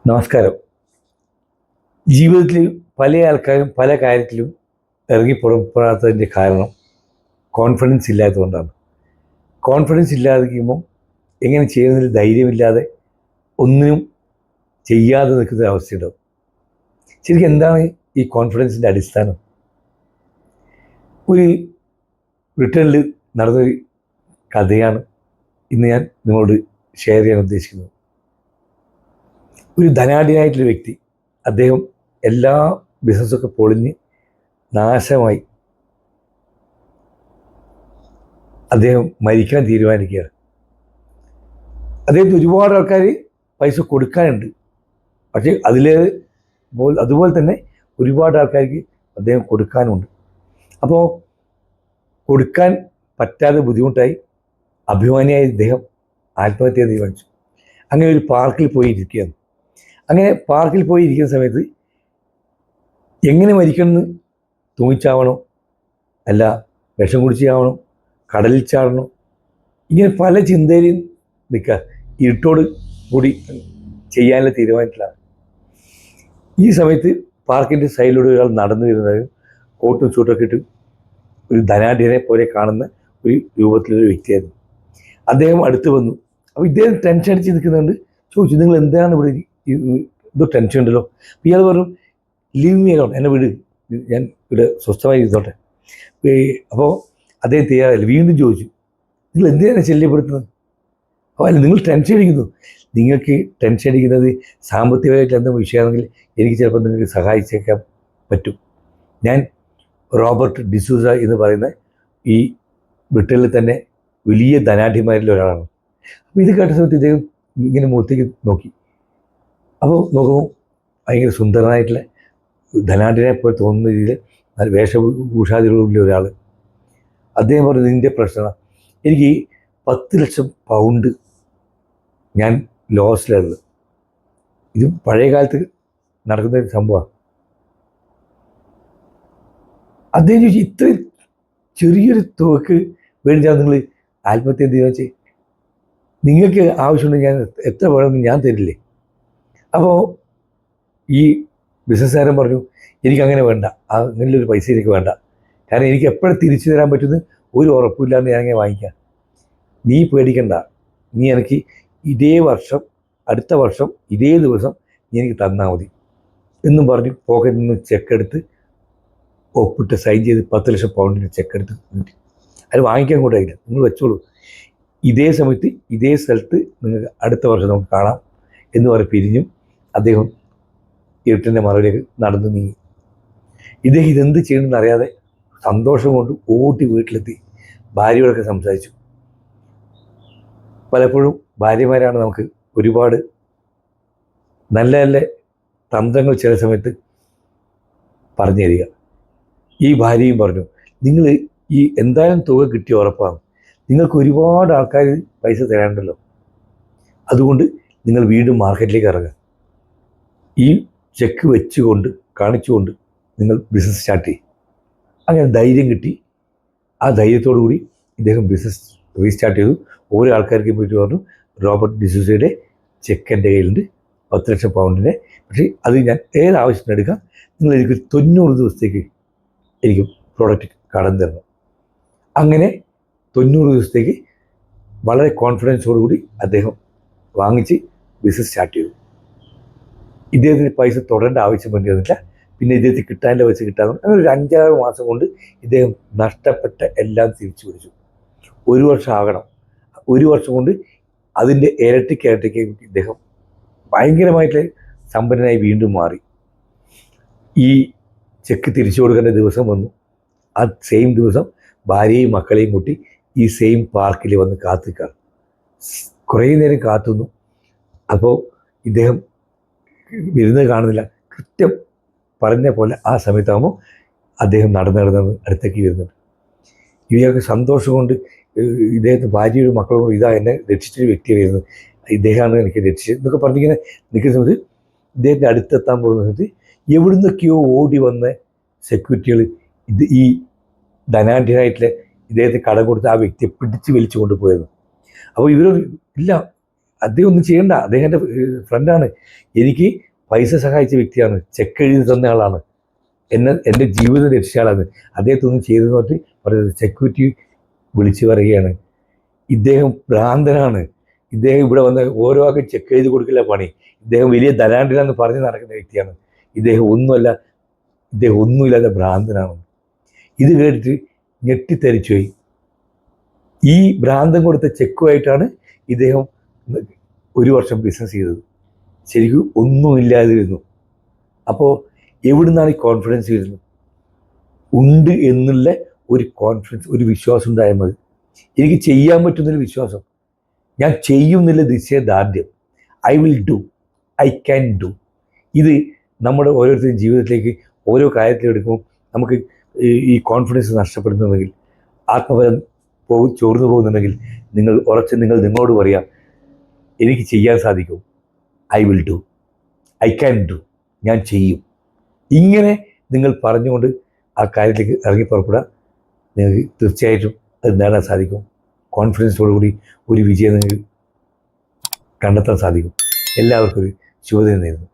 നമസ്കാരം. ജീവിതത്തിൽ പല ആൾക്കാരും പല കാര്യത്തിലും ഇറങ്ങി പുറപ്പെടാത്തതിൻ്റെ കാരണം കോൺഫിഡൻസ് ഇല്ലാത്തതുകൊണ്ടാണ്. കോൺഫിഡൻസ് ഇല്ലാതിരിക്കുമ്പം എങ്ങനെ ചെയ്യുന്നതിൽ ധൈര്യമില്ലാതെ ഒന്നിനും ചെയ്യാതെ നിൽക്കുന്ന അവസ്ഥയുണ്ടാവും. ശരിക്കും എന്താണ് ഈ കോൺഫിഡൻസിൻ്റെ അടിസ്ഥാനം? ഒരു ബ്രിട്ടനിൽ നടന്നൊരു കഥയാണ് ഇന്ന് ഞാൻ നിങ്ങളോട് ഷെയർ ചെയ്യാൻ ഉദ്ദേശിക്കുന്നത്. ഒരു ധനാഢ്യനായിട്ടുള്ള വ്യക്തി, അദ്ദേഹം എല്ലാ ബിസിനസ്സൊക്കെ പൊളിഞ്ഞ് നാശമായി അദ്ദേഹം മരിക്കാൻ തീരുമാനിക്കുകയാണ്. അദ്ദേഹത്തിന് ഒരുപാട് ആൾക്കാർ പൈസ കൊടുക്കാനുണ്ട്, പക്ഷേ അതുപോലെ തന്നെ ഒരുപാട് ആൾക്കാർക്ക് അദ്ദേഹം കൊടുക്കാനുണ്ട്. അപ്പോൾ കൊടുക്കാൻ പറ്റാതെ ബുദ്ധിമുട്ടായി അഭിമാനിയായ ഇദ്ദേഹം ആത്മഹത്യ തീരുമാനിച്ചു. അങ്ങനെ ഒരു പാർക്കിൽ പോയി ഇരിക്കുകയാണ്. അങ്ങനെ പാർക്കിൽ പോയി ഇരിക്കുന്ന സമയത്ത് എങ്ങനെ മരിക്കണമെന്ന് തൂങ്ങിച്ചാവണോ, അല്ല വിഷം കുടിച്ച് ചാവണോ, കടലിൽ ചാടണോ, ഇങ്ങനെ പല ചിന്തയിലും നിൽക്കുക. ഇരുട്ടോട് കൂടി ചെയ്യാനുള്ള തീരുമാനത്തിലാണ്. ഈ സമയത്ത് പാർക്കിൻ്റെ സൈഡിലൂടെ ഒരാൾ നടന്നു വരുന്നത് കോട്ടും സൂട്ടൊക്കെ ഇട്ട് ഒരു ധനാഢ്യനെ പോലെ കാണുന്ന ഒരു രൂപത്തിലൊരു വ്യക്തിയായിരുന്നു. അദ്ദേഹം അടുത്ത് വന്നു. അപ്പോൾ ഇദ്ദേഹം ടെൻഷൻ അടിച്ച് നിൽക്കുന്നുണ്ട്. ചോദിച്ചു, നിങ്ങൾ എന്താണ് ഇവിടെ എന്തോ ടെൻഷൻ ഉണ്ടല്ലോ? അപ്പോൾ ഇയാൾ പറഞ്ഞു, ലീവ് മീ അലോൺ, എന്നെ വിട്, ഞാൻ ഇവിടെ സ്വസ്ഥമായി ഇരുന്നോട്ടെ. അപ്പോൾ അദ്ദേഹം തയ്യാറായില്ല. വീണ്ടും ചോദിച്ചു, നിങ്ങൾ എന്തിനാണ് ശല്യപ്പെടുത്തുന്നത്? അപ്പോൾ അല്ല, നിങ്ങൾ ടെൻഷൻ അടിക്കുന്നു. നിങ്ങൾക്ക് ടെൻഷൻ അടിക്കുന്നത് സാമ്പത്തികമായിട്ട് എന്തെങ്കിലും വിഷയമാണെങ്കിൽ എനിക്ക് ചിലപ്പോൾ നിങ്ങൾക്ക് സഹായിച്ചേക്കാൻ പറ്റും. ഞാൻ റോബർട്ട് ഡിസൂസ എന്ന് പറയുന്ന ഈ ബ്രിട്ടനിൽ തന്നെ വലിയ ധനാഢ്യന്മാരിൽ ഒരാളാണ്. അപ്പോൾ ഇത് കേട്ട സമയത്ത് ഇദ്ദേഹം ഇങ്ങനെ മുഖത്തേക്ക് നോക്കി. അപ്പോൾ നോക്കുമ്പോൾ ഭയങ്കര സുന്ദരനായിട്ടുള്ള ധനാഢ്യനെ പോലെ തോന്നുന്ന രീതിയിൽ വേഷഭൂഷാദികളുള്ള ഒരാൾ. അദ്ദേഹം പറഞ്ഞു, ഇതിൻ്റെ പ്രശ്നം എനിക്ക് 10 ലക്ഷം പൗണ്ട് ഞാൻ ലോസിലുള്ളത്. ഇത് പഴയ കാലത്ത് നടക്കുന്ന ഒരു സംഭവമാണ്. അദ്ദേഹം ചോദിച്ചു, ഇത്ര ചെറിയൊരു തുകക്ക് വേണ്ടിയാണ് നിങ്ങൾ ആത്മഹത്യ തീരുമാനിച്ച്? നിങ്ങൾക്ക് ആവശ്യമുണ്ടെങ്കിൽ ഞാൻ എത്ര വേണമെന്ന് ഞാൻ തരില്ലേ? അപ്പോൾ ഈ ബിസിനസ്സുകാരൻ പറഞ്ഞു, എനിക്കങ്ങനെ വേണ്ട, അങ്ങനെയൊരു പൈസ എനിക്ക് വേണ്ട. കാരണം എനിക്ക് എപ്പോഴും തിരിച്ചു തരാൻ പറ്റുന്ന ഒരു ഉറപ്പില്ലാന്ന് ഞാൻ അങ്ങനെ വാങ്ങിക്കാം. നീ പേടിക്കണ്ട, നീ എനിക്ക് ഇതേ വർഷം, അടുത്ത വർഷം ഇതേ ദിവസം നീ എനിക്ക് തന്നാൽ മതി എന്നും പറഞ്ഞ് പോക്കറ്റിൽ നിന്ന് ചെക്കെടുത്ത് ഒപ്പിട്ട് സൈൻ ചെയ്ത് 10 ലക്ഷം പൗണ്ടിൻ്റെ ചെക്കെടുത്ത് കിട്ടി. അത് വാങ്ങിക്കാൻ കൂട്ടായില്ല, നിങ്ങൾ വെച്ചോളൂ, ഇതേ സമയത്ത് ഇതേ സ്ഥലത്ത് നിങ്ങൾക്ക് അടുത്ത വർഷം നമുക്ക് കാണാം എന്ന് പറഞ്ഞ് പിരിഞ്ഞു. അദ്ദേഹം ഇരുട്ടിൻ്റെ മറവിലേക്ക് നടന്നു നീങ്ങി. ഇദ്ദേഹം ഇതെന്ത് ചെയ്യണമെന്ന് അറിയാതെ സന്തോഷം കൊണ്ട് ഓടി വീട്ടിലെത്തി ഭാര്യയോടൊക്കെ സംസാരിച്ചു. പലപ്പോഴും ഭാര്യമാരാണ് നമുക്ക് ഒരുപാട് നല്ല നല്ല തന്ത്രങ്ങൾ ചില സമയത്ത് പറഞ്ഞു തരിക. ഈ ഭാര്യയും പറഞ്ഞു, നിങ്ങൾ ഈ എന്തായാലും തുക കിട്ടിയ ഉറപ്പാണ്, നിങ്ങൾക്ക് ഒരുപാട് ആൾക്കാർ പൈസ തരാനുണ്ടല്ലോ, അതുകൊണ്ട് നിങ്ങൾ വീണ്ടും മാർക്കറ്റിലേക്ക് ഇറങ്ങുക. ഈ ചെക്ക് വെച്ചുകൊണ്ട് കാണിച്ചുകൊണ്ട് നിങ്ങൾ ബിസിനസ് സ്റ്റാർട്ട് ചെയ്യും. അങ്ങനെ ധൈര്യം കിട്ടി. ആ ധൈര്യത്തോടു കൂടി ഇദ്ദേഹം ബിസിനസ് റീസ്റ്റാർട്ട് ചെയ്തു. ഓരോ ആൾക്കാർക്ക് പോയിട്ട് പറഞ്ഞു, റോബർട്ട് ഡിസൂസയുടെ ചെക്ക് എൻ്റെ കയ്യിലുണ്ട്, 10 ലക്ഷം പൗണ്ടിൻ്റെ, പക്ഷേ അത് ഞാൻ ഏതാവശ്യത്തിന് എടുക്കാം, നിങ്ങൾ എനിക്ക് 90 ദിവസത്തേക്ക് എനിക്ക് പ്രോഡക്റ്റ് കടന്നു തരണം. അങ്ങനെ 90 ദിവസത്തേക്ക് വളരെ കോൺഫിഡൻസോടുകൂടി അദ്ദേഹം വാങ്ങിച്ച് ബിസിനസ് സ്റ്റാർട്ട് ചെയ്തു. ഇദ്ദേഹത്തിന് പൈസ തുടരേണ്ട ആവശ്യം വേണ്ടിയിരുന്നില്ല. പിന്നെ ഇദ്ദേഹത്തിന് കിട്ടാനുള്ള പൈസ കിട്ടാൻ അങ്ങനെ ഒരു 5-6 മാസം കൊണ്ട് ഇദ്ദേഹം നഷ്ടപ്പെട്ട എല്ലാം തിരിച്ചു പിടിച്ചു. 1 വർഷം ആകണം. 1 വർഷം കൊണ്ട് അതിൻ്റെ ഇരട്ടിക്ക് ഇദ്ദേഹം ഭയങ്കരമായിട്ട് സമ്പന്നനായി വീണ്ടും മാറി. ഈ ചെക്ക് തിരിച്ചു കൊടുക്കേണ്ട ദിവസം വന്നു. ആ സെയിം ദിവസം ഭാര്യയും മക്കളെയും കൂട്ടി ഈ സെയിം പാർക്കിൽ വന്ന് കാത്തിക്കാണ്. കുറേ നേരം കാത്തുന്നു. അപ്പോൾ ഇദ്ദേഹം വരുന്നത് കാണുന്നില്ല. കൃത്യം പറഞ്ഞ പോലെ ആ സമയത്താകുമ്പോൾ അദ്ദേഹം നടന്ന് അടുത്തേക്ക് വരുന്നുണ്ട്. ഇയാൾക്ക് സന്തോഷം കൊണ്ട് ഇദ്ദേഹത്തെ ഭാര്യയുടെ മക്കളോട്, ഇതാ എന്നെ രക്ഷിച്ചൊരു വ്യക്തിയാണ് വരുന്നത്, ഇദ്ദേഹമാണ് എനിക്ക് രക്ഷിച്ചത് എന്നൊക്കെ പറഞ്ഞിങ്ങനെ നിൽക്കുന്ന സമയത്ത് ഇദ്ദേഹത്തിൻ്റെ അടുത്തെത്താൻ പോകുന്ന സമയത്ത് എവിടുന്നൊക്കെയോ ഓടി വന്ന സെക്യൂരിറ്റികൾ ഈ ധനാഢ്യനായിട്ടുള്ള ഇദ്ദേഹത്തെ കടം കൊടുത്ത് ആ വ്യക്തിയെ പിടിച്ച് വലിച്ചു കൊണ്ടുപോയത്. അപ്പോൾ ഇവർ ഇല്ല, അദ്ദേഹം ഒന്നും ചെയ്യണ്ട, അദ്ദേഹം എൻ്റെ ഫ്രണ്ടാണ്, എനിക്ക് പൈസ സഹായിച്ച വ്യക്തിയാണ്, ചെക്ക് എഴുതി തന്ന ആളാണ്, എൻ്റെ ജീവിതം രക്ഷിച്ച ആളാണ്, അദ്ദേഹത്തൊന്നും ചെയ്തെന്ന് പറഞ്ഞിട്ട് പറയുന്നത് സെക്യൂരിറ്റി വിളിച്ചു പറയുകയാണ് ഇദ്ദേഹം ഭ്രാന്തനാണ്, ഇദ്ദേഹം ഇവിടെ വന്ന് ഓരോ ആൾക്ക് ചെക്ക് എഴുതി കൊടുക്കില്ല പണി, ഇദ്ദേഹം വലിയ ദലാണ്ടിലാന്ന് പറഞ്ഞ് നടക്കുന്ന വ്യക്തിയാണ്, ഇദ്ദേഹം ഒന്നുമില്ലാതെ ഭ്രാന്തനാണ്. ഇത് കേട്ടിട്ട് ഞെട്ടിത്തരിച്ചുപോയി. ഈ ഭ്രാന്തം കൊടുത്ത ചെക്കുമായിട്ടാണ് ഇദ്ദേഹം 1 വർഷം ബിസിനസ് ചെയ്തത്. ശരിക്കും ഒന്നുമില്ലാതിരുന്നു. അപ്പോൾ എവിടുന്നാണ് ഈ കോൺഫിഡൻസ് വരുന്നത്? ഉണ്ട് എന്നുള്ള ഒരു കോൺഫിഡൻസ്, ഒരു വിശ്വാസം ഉണ്ടായാൽ മതി. എനിക്ക് ചെയ്യാൻ പറ്റുന്നൊരു വിശ്വാസം, ഞാൻ ചെയ്യും എന്നുള്ള നിശ്ചയദാർഢ്യം, I will do, I can do. ഇത് നമ്മുടെ ഓരോരുത്തരും ജീവിതത്തിലേക്ക് ഓരോ കാര്യത്തിലെടുക്കുമ്പോൾ നമുക്ക് ഈ കോൺഫിഡൻസ് നഷ്ടപ്പെടുന്നുണ്ടെങ്കിൽ, ആത്മബലം ചോർന്നു പോകുന്നുണ്ടെങ്കിൽ, നിങ്ങൾ നിങ്ങളോട് പറയാം എനിക്ക് ചെയ്യാൻ സാധിക്കും, I will do, I can do, ഞാൻ ചെയ്യും. ഇങ്ങനെ നിങ്ങൾ പറഞ്ഞുകൊണ്ട് ആ കാര്യത്തിലേക്ക് ഇറങ്ങി പുറപ്പെടുക, നിങ്ങൾക്ക് തീർച്ചയായിട്ടും അത് നേടാൻ സാധിക്കും. കോൺഫിഡൻസോടുകൂടി ഒരു വിജയം നിങ്ങൾക്ക് കണ്ടെത്താൻ സാധിക്കും. എല്ലാവർക്കും ഒരു ശുഭദിനം നേരുന്നു.